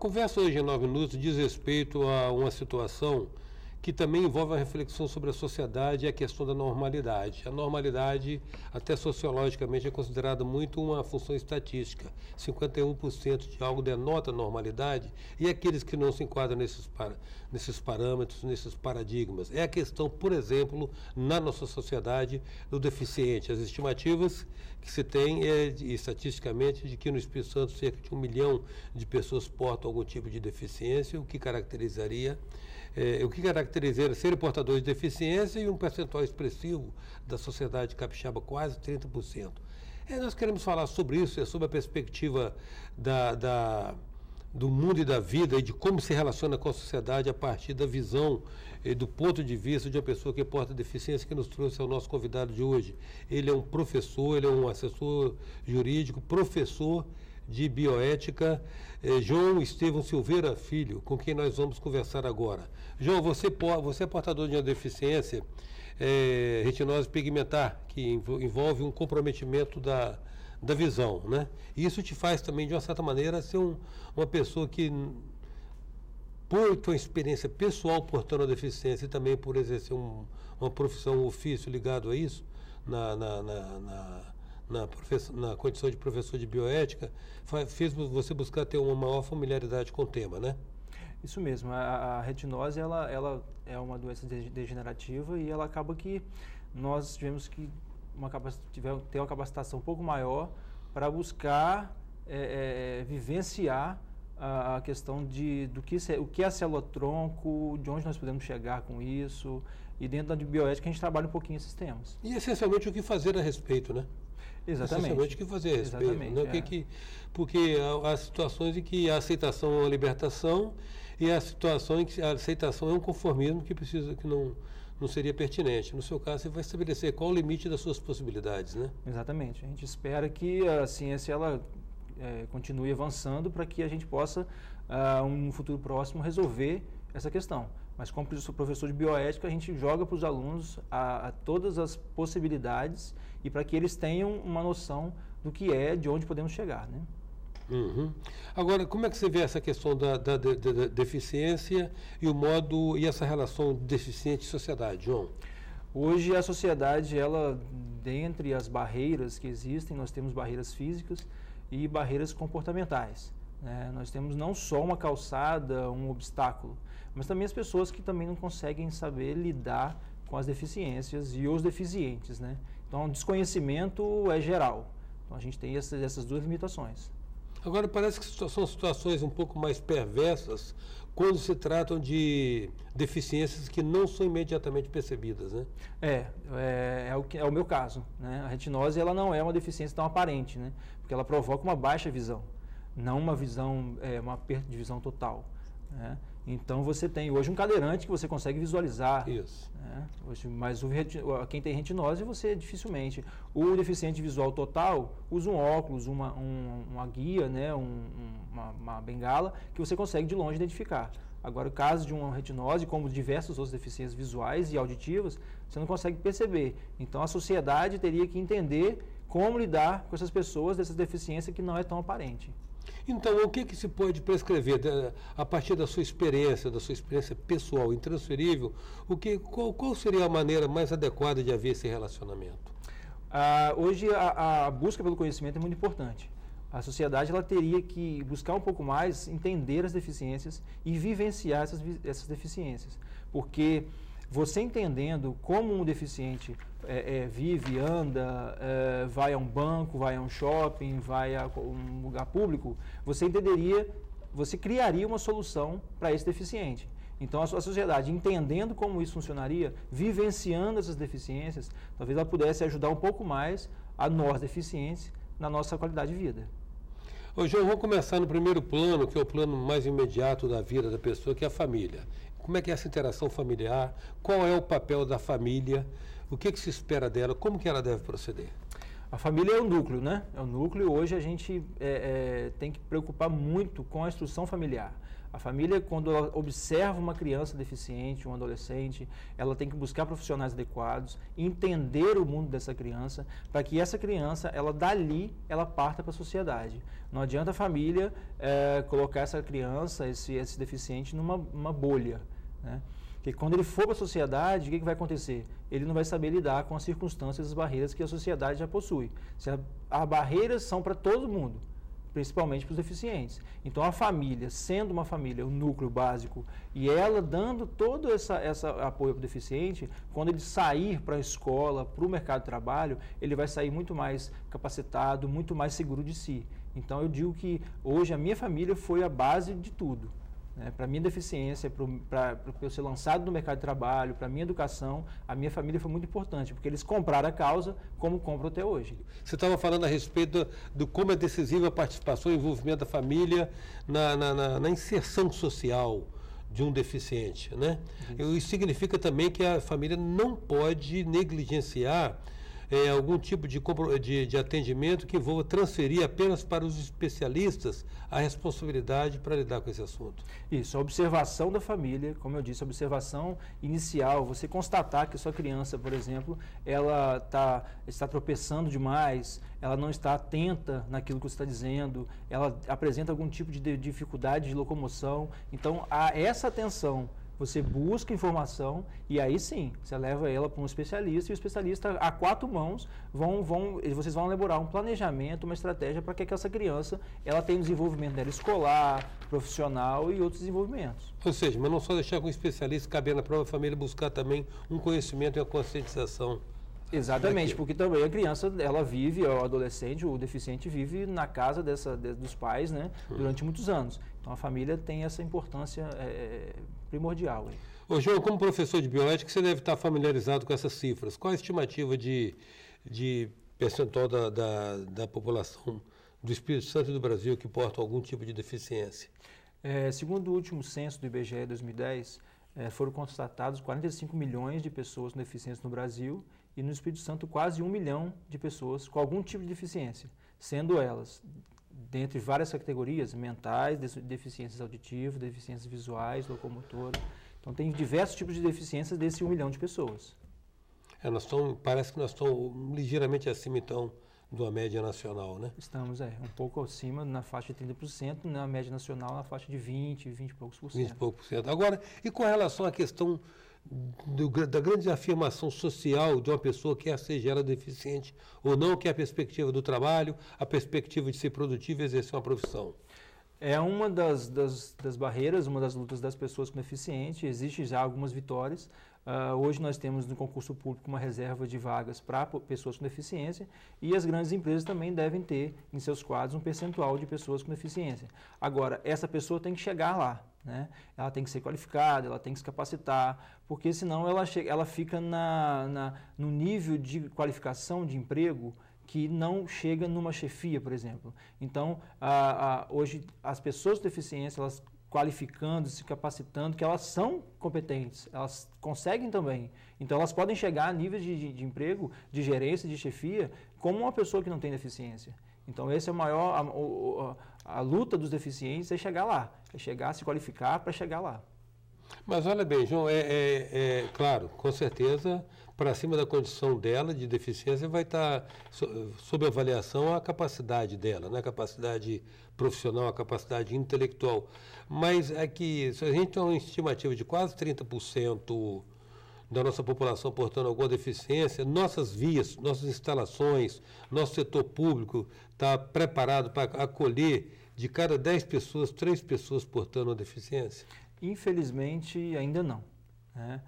conversa hoje em 9 minutos diz respeito a uma situação que também envolve a reflexão sobre a sociedade e a questão da normalidade. A normalidade, até sociologicamente, é considerada muito uma função estatística. 51% de algo denota normalidade, e aqueles que não se enquadram nesses parâmetros, nesses paradigmas. É a questão, por exemplo, na nossa sociedade, do deficiente. As estimativas que se tem, estatisticamente, de que no Espírito Santo cerca de 1 milhão de pessoas portam algum tipo de deficiência, o que caracterizaria serem portadores de deficiência e um percentual expressivo da sociedade capixaba, quase 30%. Nós queremos falar sobre isso, sobre a perspectiva do mundo e da vida e de como se relaciona com a sociedade a partir da visão e do ponto de vista de uma pessoa que porta deficiência, que nos trouxe ao nosso convidado de hoje. Ele é um professor, ele é um assessor jurídico, professor de bioética, João Estevão Silveira Filho, com quem nós vamos conversar agora. João, você é portador de uma deficiência retinose pigmentar, que envolve um comprometimento da visão, né? E isso te faz também, de uma certa maneira, ser uma pessoa que, por tua experiência pessoal portando a deficiência e também por exercer uma profissão, um ofício ligado a isso, na condição de professor de bioética, fez você buscar ter uma maior familiaridade com o tema, né? Isso mesmo. A retinose ela é uma doença degenerativa e ela acaba que nós tivemos que ter uma capacitação um pouco maior para buscar vivenciar a questão o que é a célula-tronco, de onde nós podemos chegar com isso, e dentro da bioética a gente trabalha um pouquinho esses temas. E essencialmente o que fazer a respeito, né? Exatamente. Essencialmente o que fazer a respeito. Exatamente, né? Porque há situações em que a aceitação é uma libertação e há situações em que a aceitação é um conformismo que não seria pertinente. No seu caso, você vai estabelecer qual o limite das suas possibilidades, né? Exatamente. A gente espera que a ciência ela continue avançando para que a gente possa, no futuro próximo, resolver essa questão. Mas como professor de bioética, a gente joga para os alunos todas as possibilidades e para que eles tenham uma noção do que de onde podemos chegar, né? Uhum. Agora, como é que você vê essa questão da deficiência e essa relação deficiente e sociedade, João? Hoje a sociedade, dentre as barreiras que existem, nós temos barreiras físicas e barreiras comportamentais. Nós temos não só uma calçada, um obstáculo, mas também as pessoas que também não conseguem saber lidar com as deficiências e os deficientes, né? Então, o desconhecimento é geral. Então, a gente tem essas duas limitações. Agora, parece que são situações um pouco mais perversas quando se tratam de deficiências que não são imediatamente percebidas, né? É o meu caso, né? A retinose ela não é uma deficiência tão aparente, né? Porque ela provoca uma baixa visão, não uma perda de visão total, né? Então você tem hoje um cadeirante que você consegue visualizar. Isso. Né? Mas quem tem retinose, você dificilmente. O deficiente visual total usa um óculos, uma guia, né? uma bengala, que você consegue de longe identificar. Agora, o caso de uma retinose, como diversas outras deficiências visuais e auditivas, você não consegue perceber. Então a sociedade teria que entender como lidar com essas pessoas dessa deficiência que não é tão aparente. Então, o que se pode prescrever a partir da sua experiência pessoal, intransferível? Qual seria a maneira mais adequada de haver esse relacionamento? Hoje, a busca pelo conhecimento é muito importante. A sociedade ela teria que buscar um pouco mais, entender as deficiências e vivenciar essas deficiências. Porque você entendendo como um deficiente vive, anda, vai a um banco, vai a um shopping, vai a um lugar público, você criaria uma solução para esse deficiente. Então, a sociedade, entendendo como isso funcionaria, vivenciando essas deficiências, talvez ela pudesse ajudar um pouco mais a nós, deficientes, na nossa qualidade de vida. Ô, João, vamos começar no primeiro plano, que é o plano mais imediato da vida da pessoa, que é a família. Como é que é essa interação familiar? Qual é o papel da família? O que se espera dela? Como que ela deve proceder? A família é o núcleo, né? É o núcleo. Hoje a gente tem que preocupar muito com a instrução familiar. A família, quando ela observa uma criança deficiente, um adolescente, ela tem que buscar profissionais adequados, entender o mundo dessa criança, para que essa criança, dali, ela parta para a sociedade. Não adianta a família colocar essa criança, esse deficiente, numa bolha, né? Porque quando ele for para a sociedade, o que vai acontecer? Ele não vai saber lidar com as circunstâncias e as barreiras que a sociedade já possui. As barreiras são para todo mundo, principalmente para os deficientes. Então, a família, sendo uma família, o núcleo básico, e ela dando todo esse apoio para o deficiente, quando ele sair para a escola, para o mercado de trabalho, ele vai sair muito mais capacitado, muito mais seguro de si. Então, eu digo que hoje a minha família foi a base de tudo. Para a minha deficiência, para eu ser lançado no mercado de trabalho, para a minha educação, a minha família foi muito importante, porque eles compraram a causa como compram até hoje. Você estava falando a respeito do como é decisiva a participação e envolvimento da família na inserção social de um deficiente, né? Isso significa também que a família não pode negligenciar algum tipo de atendimento que envolva transferir apenas para os especialistas a responsabilidade para lidar com esse assunto. Isso, a observação da família, como eu disse, a observação inicial, você constatar que a sua criança, por exemplo, ela está tropeçando demais, ela não está atenta naquilo que você está dizendo, ela apresenta algum tipo de dificuldade de locomoção. Então, essa atenção, você busca informação e aí sim, você leva ela para um especialista e o especialista, a 4 mãos, vocês vão elaborar um planejamento, uma estratégia para que essa criança ela tenha um desenvolvimento dela escolar, profissional e outros desenvolvimentos. Ou seja, mas não só deixar com o especialista caber na própria família, buscar também um conhecimento e a conscientização. Exatamente, porque também a criança, ela vive, o adolescente, o deficiente vive na casa dos pais, né, durante muitos anos. Então a família tem essa importância primordial. Ô João, como professor de bioética, você deve estar familiarizado com essas cifras. Qual a estimativa de percentual da população do Espírito Santo e do Brasil que portam algum tipo de deficiência? Segundo o último censo do IBGE 2010, foram constatados 45 milhões de pessoas com deficiência no Brasil e no Espírito Santo quase 1 milhão de pessoas com algum tipo de deficiência, sendo elas, dentre várias categorias, mentais, deficiências auditivas, deficiências visuais, locomotoras. Então, tem diversos tipos de deficiências desse 1 milhão de pessoas. Parece que nós estamos ligeiramente acima, então, da média nacional, né? Estamos, um pouco acima, na faixa de 30%, na média nacional, na faixa de 20 e poucos por cento. 20 e poucos por cento. Agora, e com relação à questão da grande afirmação social de uma pessoa que seja ela deficiente ou não, que é a perspectiva do trabalho, a perspectiva de ser produtivo e exercer uma profissão? É uma das barreiras, uma das lutas das pessoas com deficiência. Existem já algumas vitórias. Hoje nós temos no concurso público uma reserva de vagas para pessoas com deficiência e as grandes empresas também devem ter em seus quadros um percentual de pessoas com deficiência. Agora, essa pessoa tem que chegar lá, né? Ela tem que ser qualificada, ela tem que se capacitar, porque senão ela fica no nível de qualificação de emprego que não chega numa chefia, por exemplo. Então, hoje, as pessoas com deficiência, elas qualificando, se capacitando, que elas são competentes, elas conseguem também. Então, elas podem chegar a níveis de emprego, de gerência, de chefia, como uma pessoa que não tem deficiência. Então, esse é o maior, a luta dos deficientes é chegar lá, é chegar a se qualificar para chegar lá. Mas olha bem, João, claro, com certeza, para cima da condição dela de deficiência vai estar sob avaliação a capacidade dela, né? A capacidade profissional, a capacidade intelectual. Mas é que se a gente tem uma estimativa de quase 30% da nossa população portando alguma deficiência, nossas vias, nossas instalações, nosso setor público está preparado para acolher de cada 10 pessoas, 3 pessoas portando uma deficiência? Infelizmente, ainda não, né?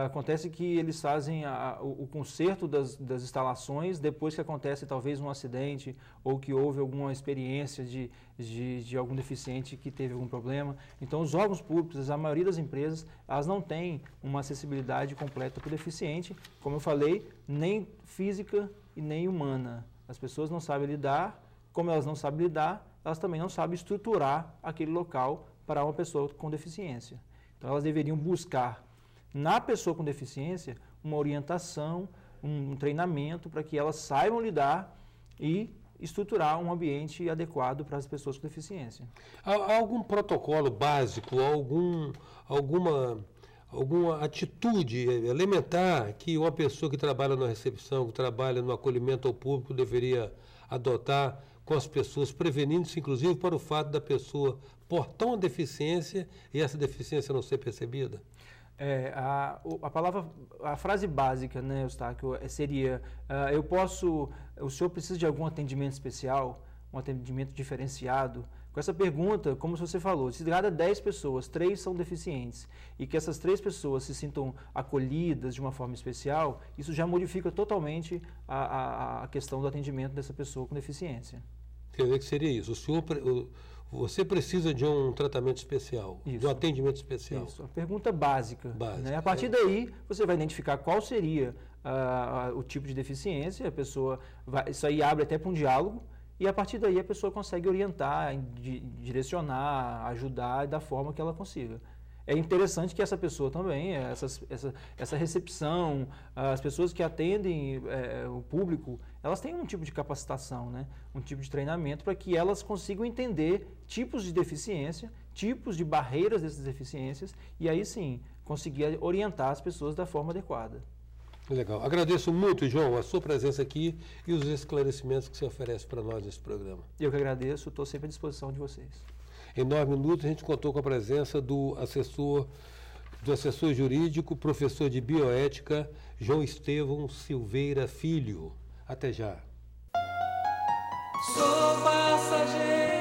Acontece que eles fazem o conserto das instalações depois que acontece talvez um acidente ou que houve alguma experiência de algum deficiente que teve algum problema. Então, os órgãos públicos, a maioria das empresas, elas não têm uma acessibilidade completa para o deficiente, como eu falei, nem física e nem humana. As pessoas não sabem lidar, como elas não sabem lidar, elas também não sabem estruturar aquele local para uma pessoa com deficiência. Então, elas deveriam buscar na pessoa com deficiência uma orientação, um treinamento para que elas saibam lidar e estruturar um ambiente adequado para as pessoas com deficiência. Há algum protocolo básico, alguma atitude elementar que uma pessoa que trabalha na recepção, que trabalha no acolhimento ao público deveria adotar com as pessoas, prevenindo-se inclusive para o fato da pessoa portar uma deficiência e essa deficiência não ser percebida? A frase básica, né, Eustáquio, seria, o senhor precisa de algum atendimento especial, um atendimento diferenciado? Com essa pergunta, como você falou, se de cada 10 pessoas, 3 são deficientes e que essas 3 pessoas se sintam acolhidas de uma forma especial, isso já modifica totalmente a questão do atendimento dessa pessoa com deficiência. Quer dizer que seria isso, você precisa de um tratamento especial, de um atendimento especial. Isso, a pergunta básica. Né? A partir daí, você vai identificar qual seria o tipo de deficiência, isso aí abre até para um diálogo, e a partir daí a pessoa consegue orientar, direcionar, ajudar da forma que ela consiga. É interessante que essa pessoa também, essa recepção, as pessoas que atendem o público, elas têm um tipo de capacitação, né? Um tipo de treinamento para que elas consigam entender tipos de deficiência, tipos de barreiras dessas deficiências e aí sim conseguir orientar as pessoas da forma adequada. Legal. Agradeço muito, João, a sua presença aqui e os esclarecimentos que você oferece para nós nesse programa. Eu que agradeço, estou sempre à disposição de vocês. Em 9 minutos, a gente contou com a presença do assessor jurídico, professor de bioética, João Estevão Silveira Filho. Até já. Sou passageiro.